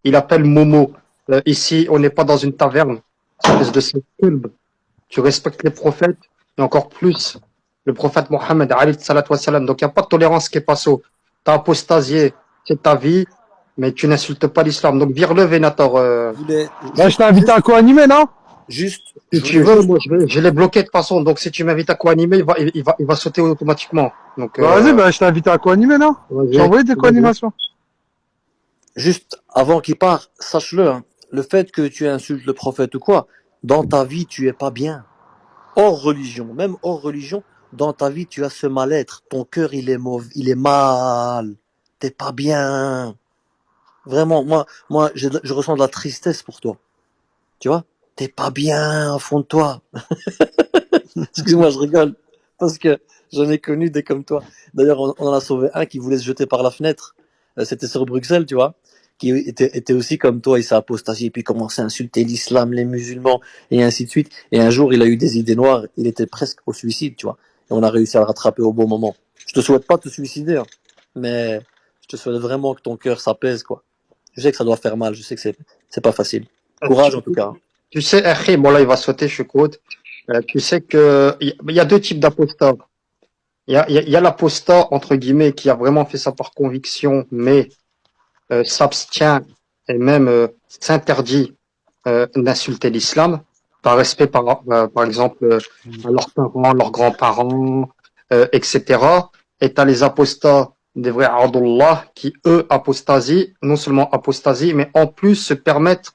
il appelle Momo. Ici, on n'est pas dans une taverne, espèce de club. Tu respectes les prophètes et encore plus le prophète Mohammed alayhi salatu wassalam. Donc il n'y a pas de tolérance qui est passée. T'as apostasié, c'est ta vie, mais tu n'insultes pas l'islam. Donc vire-le, Vénator. Je voulais Bah, je juste, t'ai invité à co-animer, non? Si je tu voulais veux, juste, moi je l'ai bloqué de toute façon. Donc si tu m'invites à co-animer, il va sauter automatiquement. Donc Bah, vas-y, bah, je t'ai invité à co-animer, non? J'ai vas-y, envoyé des vas-y. co-animations. juste avant qu'il parte, sache-le, hein, le fait que tu insultes le prophète ou quoi, dans ta vie, tu es pas bien. Hors religion, même hors religion, dans ta vie, tu as ce mal-être. Ton cœur, il est mauvais, il est mal. T'es pas bien. Vraiment, moi, je ressens de la tristesse pour toi. Tu vois? T'es pas bien au fond de toi. Excuse-moi, je rigole. Parce que j'en ai connu des comme toi. D'ailleurs, on en a sauvé un qui voulait se jeter par la fenêtre. C'était sur Bruxelles, tu vois. Qui était aussi comme toi. Il s'est apostasié, puis commençait à insulter l'islam, les musulmans, et ainsi de suite. Et un jour, il a eu des idées noires. Il était presque au suicide, tu vois. Et on a réussi à le rattraper au bon moment. Je te souhaite pas de te suicider, hein, mais je te souhaite vraiment que ton cœur s'apaise, quoi. Je sais que ça doit faire mal. Je sais que c'est pas facile. Courage, en tout cas, hein. Tu sais, Akhi, bon là il va sauter, je suis code. Tu sais que il y a deux types d'apostats. Il y a l'apostat, entre guillemets, qui a vraiment fait ça par conviction, mais s'abstient et même s'interdit d'insulter l'islam, par respect par exemple à leurs parents, leurs grands-parents, etc. Et t'as les apostats des vrais Abdullah qui, eux, apostasient, non seulement apostasient, mais en plus se permettent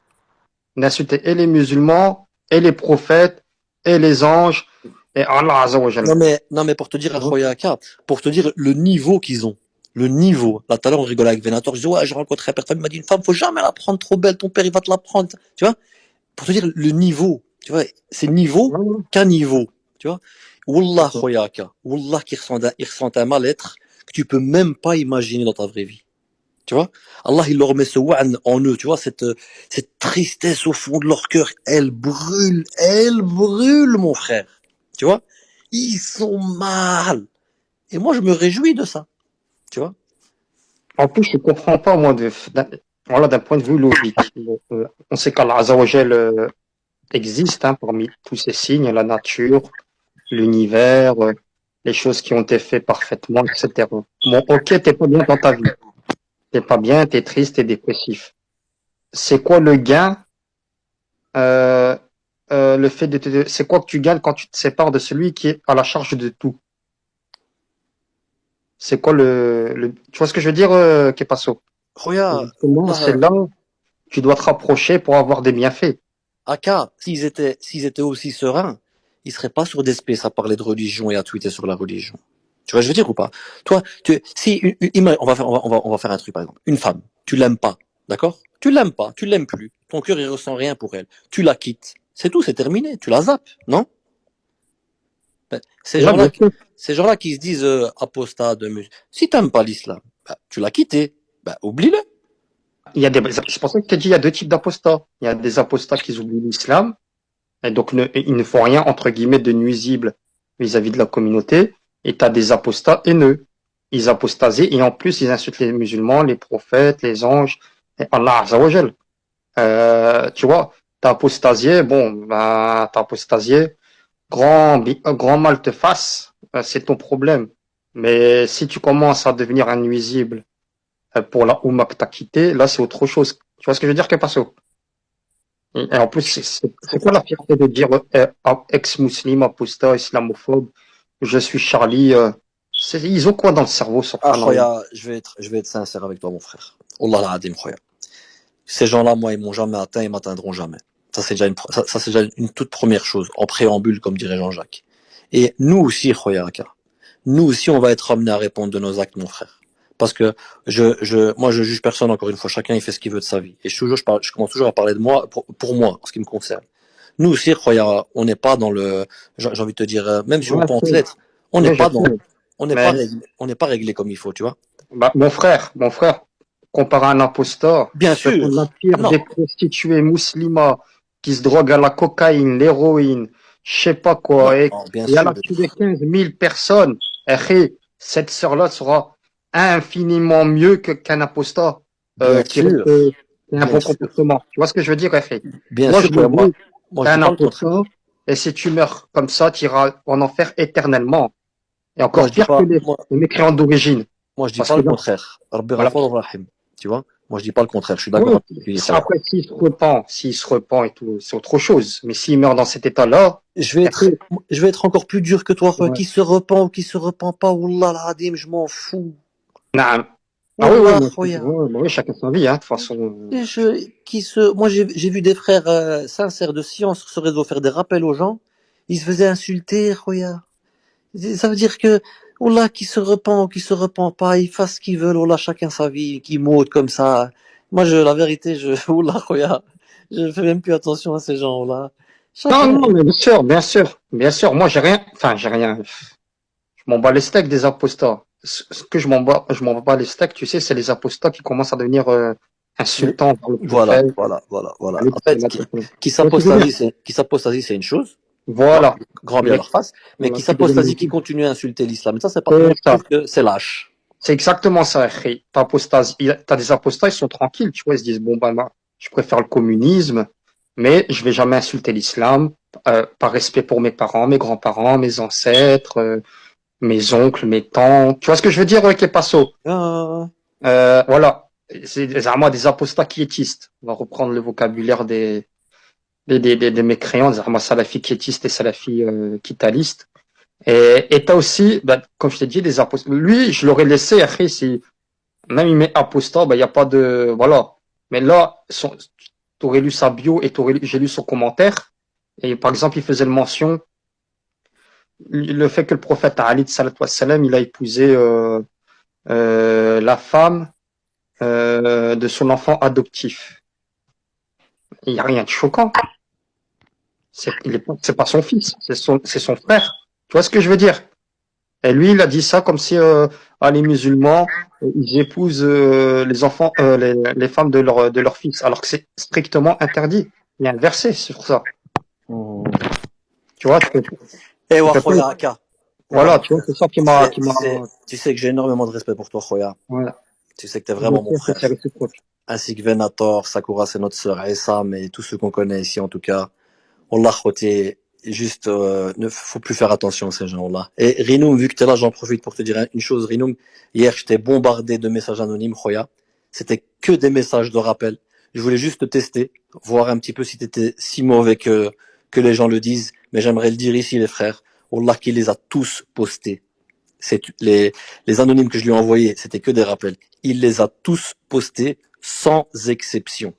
d'insulter et les musulmans, et les prophètes, et les anges, et Allah Azzawajal. Non, mais pour te dire, Akhoyaka, pour te dire le niveau qu'ils ont. Le niveau. Là, tout à l'heure, on rigolait avec Venator. Je dis, ouais, j'ai rencontré un père, il m'a dit, une femme, faut jamais la prendre trop belle, ton père, il va te la prendre. Tu vois? Pour te dire le niveau. Tu vois? C'est niveau qu'un niveau. Tu vois? Wallah, Khoyaka. Wallah, il ressent un mal-être que tu peux même pas imaginer dans ta vraie vie. Tu vois? Allah, il leur met ce wa'an en eux. Tu vois? Cette tristesse au fond de leur cœur, elle brûle, mon frère. Tu vois? Ils sont mal. Et moi, je me réjouis de ça. Tu vois? En plus, je comprends pas, moi, voilà, d'un point de vue logique. On sait qu'Allah Azzawajal existe hein, parmi tous ces signes, la nature, l'univers, les choses qui ont été faites parfaitement, etc. Bon, ok, t'es pas bien dans ta vie. T'es pas bien, t'es triste, t'es dépressif. C'est quoi le gain euh, le fait c'est quoi que tu gagnes quand tu te sépares de celui qui est à la charge de tout? C'est quoi tu vois ce que je veux dire, Kepasso? Khoya, Justement, c'est Wallah, là où tu dois te rapprocher pour avoir des bienfaits. Aka, s'ils étaient aussi sereins, ils seraient pas sur des spaces à parler de religion et à tweeter sur la religion. Tu vois, je veux dire ou pas? Toi, si, on va faire un truc, par exemple. Une femme, tu l'aimes pas, d'accord? Tu l'aimes pas, tu l'aimes plus. Ton cœur, il ressent rien pour elle. Tu la quittes. C'est tout, c'est terminé. Tu la zappes, non? Ben, Là, bien sûr. ces gens-là qui se disent apostat de si t'aimes pas l'islam, ben, tu l'as quitté, ben, oublie-le. C'est pour ça que je t'ai dit, il y a deux types d'apostats. Il y a des apostats qui oublient l'islam, et donc ils ne font rien, entre guillemets, de nuisible vis-à-vis de la communauté, et tu as des apostats haineux. Ils apostasient, et en plus, ils insultent les musulmans, les prophètes, les anges, et Allah Azzawajal. Tu vois, t'as apostasié, bon, bah, t'as apostasié, grand mal te fasse, c'est ton problème. Mais si tu commences à devenir un nuisible pour la Oumma que t'as quitté, là, c'est autre chose. Tu vois ce que je veux dire, Kepasso? Et en plus, c'est quoi la fierté de dire ex-musulman, apostat, islamophobe, je suis Charlie, ils ont quoi dans le cerveau, Ah, subhanallah? Khoya, je vais être sincère avec toi, mon frère. Allah l'adim, Khoya. Ces gens-là, moi, ils m'ont jamais atteint, ils m'atteindront jamais. Ça, c'est déjà une toute première chose, en préambule, comme dirait Jean-Jacques. Et nous aussi, Khoyaka, nous aussi, on va être amenés à répondre de nos actes, mon frère. Parce que moi, je juge personne, encore une fois, chacun, il fait ce qu'il veut de sa vie. Et je commence toujours à parler de moi, pour moi, en ce qui me concerne. Nous aussi, Khoya, on n'est pas dans j'ai envie de te dire, même si on Ouais, pense l'être, on n'est ouais, je pas dans, sais. Mais on n'est pas réglé comme il faut, tu vois. bah, mon frère, comparé à un imposteur, Bien tu peux prendre la sûr. pire Non. des prostituées musulmanes qui se droguent à la cocaïne, l'héroïne, je sais pas Non, quoi, bien et elle sûr. a tué 15 000 personnes. Et cette sœur-là sera infiniment mieux qu'un imposteur. Bien qui sûr, qui a un bien bon sûr, comportement. Tu vois ce que je veux dire, Rafi? bien Moi, je sûr, me Khoya. Moi, dis, moi, t'es je dis un pas le contraire. apostat, et si tu meurs comme ça, tu iras en enfer éternellement. Et Moi, encore je dis pire que pas, moi, les mécréants d'origine. moi, je dis Parce pas que le là, contraire. Rabbi voilà. Ghafur Rahim. Tu vois? Moi, je dis pas le contraire. Je suis d'accord Oui, avec lui, Khoya. après, s'il se repent et tout, c'est autre chose. Mais s'il meurt dans cet état-là, Je vais être, après, je vais être encore plus dur que toi, Khoya. ouais. Qui se repent ou qui se repent pas, Wallah al-Adim, je m'en fous. Naam. Ah oui, oui, Wallah, moi, Khoya. oui, chacun sa vie, hein, de toute façon. Et moi, j'ai vu des frères sincères de science sur ce réseau faire des rappels aux gens. Ils se faisaient insulter, Khoya. Ça veut dire que, Wallah, qui se repent ou qui se repent pas, ils fassent ce qu'ils veulent, Wallah, chacun sa vie, qui monte comme ça. Moi, la vérité, Wallah, Khoya, je fais même plus attention à ces gens, Wallah. Non, Chacun, non, mais bien sûr, bien sûr, bien sûr. Moi, j'ai rien. Je m'en bats les steaks des apostats. Ce que je m'en bats les steaks, tu sais, c'est les apostats qui commencent à devenir insultants par le voilà, prophète. voilà, voilà, voilà. Allez, En c'est fait, là, tu qui vois ce que je veux dire? s'apostasie, c'est une chose. Tu vois, Voilà. grand bien leur face. Mais Voilà, qui ce que je veux s'apostasie, qui dire. continue à insulter l'islam. Et ça, c'est pas, C'est moi, je ça. trouve que c'est lâche. C'est exactement ça, Akhi. T'as des apostats, ils sont tranquilles, tu vois, ils se disent, bon, bah, moi, je préfère le communisme, mais je vais jamais insulter l'islam, par respect pour mes parents, mes grands-parents, mes ancêtres, mes oncles, mes tantes. Tu vois ce que je veux dire, Kepasso? Ah, Voilà. C'est vraiment des apostats quiétistes. On va reprendre le vocabulaire des mécréants, des salafis quiétistes et salafis quittalistes. Et t'as aussi, bah, comme je t'ai dit, des apostats. Lui, je l'aurais laissé, après, si même il met apostat, bah, il n'y a pas de, voilà. Mais là, t'aurais lu sa bio et j'ai lu son commentaire. Et par exemple, il faisait le mention, le fait que le prophète Ali, salam, il a épousé la femme de son enfant adoptif. Il n'y a rien de choquant. C'est pas son fils, c'est son frère. Tu vois ce que je veux dire? Et lui, il a dit ça comme si les musulmans, ils épousent les enfants, les femmes de leur fils, alors que c'est strictement interdit. Il y a un verset sur ça. Tu vois, eh, tu wa peux pas. Khoya Aka. Voilà, tu vois, c'est ça Tu sais que j'ai énormément de respect pour toi, Khoya. voilà. Tu sais que t'es Je vraiment mon sais que c'est frère. réciproque. Ainsi que Venator, Sakura, c'est notre sœur, Essam et tous ceux qu'on connaît ici, en tout cas. Wallah, Khoti, juste, ne faut plus faire attention à ces gens-là. Et Rinoum, vu que t'es là, j'en profite pour te dire une chose, Rinoum. Hier, j'étais bombardé de messages anonymes, Khoya. C'était que des messages de rappel. Je voulais juste te tester, voir un petit peu si t'étais si mauvais que les gens le disent. Mais j'aimerais le dire ici, les frères. Wallah, qu'il les a tous postés. C'est les anonymes que je lui ai envoyés, c'était que des rappels. Il les a tous postés sans exception.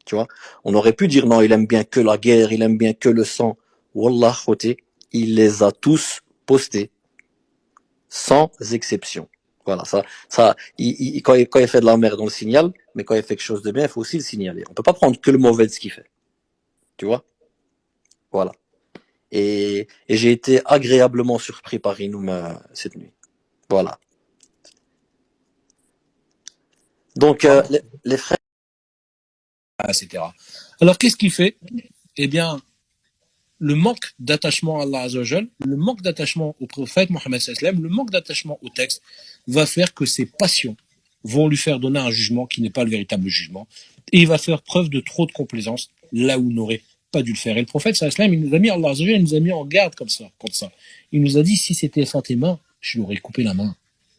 Tu vois, on aurait pu dire non, il aime bien que la guerre, il aime bien que le sang. Wallah, khoté, il les a tous postés sans exception. Voilà, quand il fait de la merde, on le signale, mais quand il fait quelque chose de bien, il faut aussi le signaler. On peut pas prendre que le mauvais de ce qu'il fait. Tu vois? Voilà. Et j'ai été agréablement surpris par Rinoum cette nuit. Voilà. Donc, les frères. etc. Alors, qu'est-ce qu'il fait? Eh bien, le manque d'attachement à Allah Azzawajal, le manque d'attachement au prophète Mohammed sallam, le manque d'attachement au texte va faire que ses passions vont lui faire donner un jugement qui n'est pas le véritable jugement. Et il va faire preuve de trop de complaisance là où il n'aurait pas dû le faire. Et le prophète sallam, il nous a mis, Allah Azzawajal, il nous a mis en garde comme ça, contre ça. Il nous a dit, si c'était Fatima, je lui aurais coupé la main.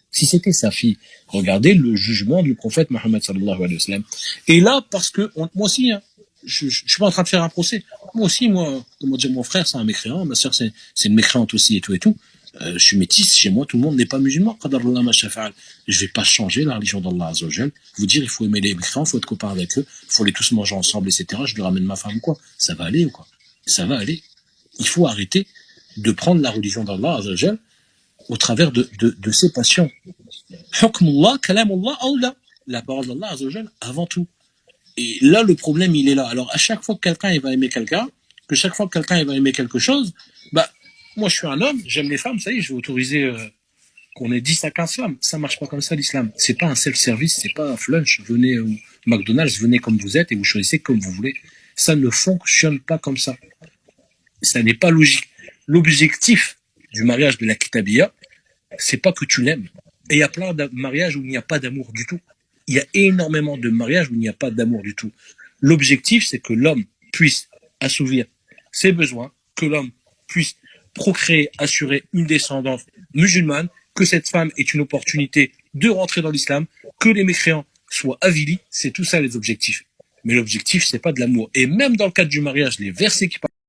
Si c'était sa fille, regardez le jugement du prophète Mohammed sallallahu alayhi wa sallam. Et là, parce que moi aussi, hein, je suis pas en train de faire un procès. Moi aussi, comment dire, mon frère, c'est un mécréant, ma sœur, c'est une mécréante aussi et tout et tout. Je suis métisse, chez moi, tout le monde n'est pas musulman. Je vais pas changer la religion d'Allah Azzawajal. Vous dire, il faut aimer les mécréants, il faut être copain avec eux, il faut les tous manger ensemble, etc. Je lui ramène ma femme ou quoi. Ça va aller ou quoi? Ça va aller. Il faut arrêter de prendre la religion d'Allah Azzawajal au travers de ses passions. Hukmullah, kalamullah, Allah. La parole d'Allah Azzawajal avant tout. Et là, le problème, il est là. Alors, à chaque fois que quelqu'un il va aimer quelqu'un, que chaque fois que quelqu'un il va aimer quelque chose, bah, moi, je suis un homme, j'aime les femmes, ça y est, je vais autoriser qu'on ait 10 à 15 femmes. Ça marche pas comme ça, l'islam. C'est pas un self-service, c'est pas un flunch. Venez au McDonald's, venez comme vous êtes et vous choisissez comme vous voulez. Ça ne fonctionne pas comme ça. Ça n'est pas logique. L'objectif du mariage de la kitabia, c'est pas que tu l'aimes. Et il y a plein de mariages où il n'y a pas d'amour du tout. Il y a énormément de mariages où il n'y a pas d'amour du tout. L'objectif, c'est que l'homme puisse assouvir ses besoins, que l'homme puisse procréer, assurer une descendance musulmane, que cette femme ait une opportunité de rentrer dans l'islam, que les mécréants soient avilis. C'est tout ça les objectifs. Mais l'objectif, c'est pas de l'amour. Et même dans le cadre du mariage, les versets qui parlent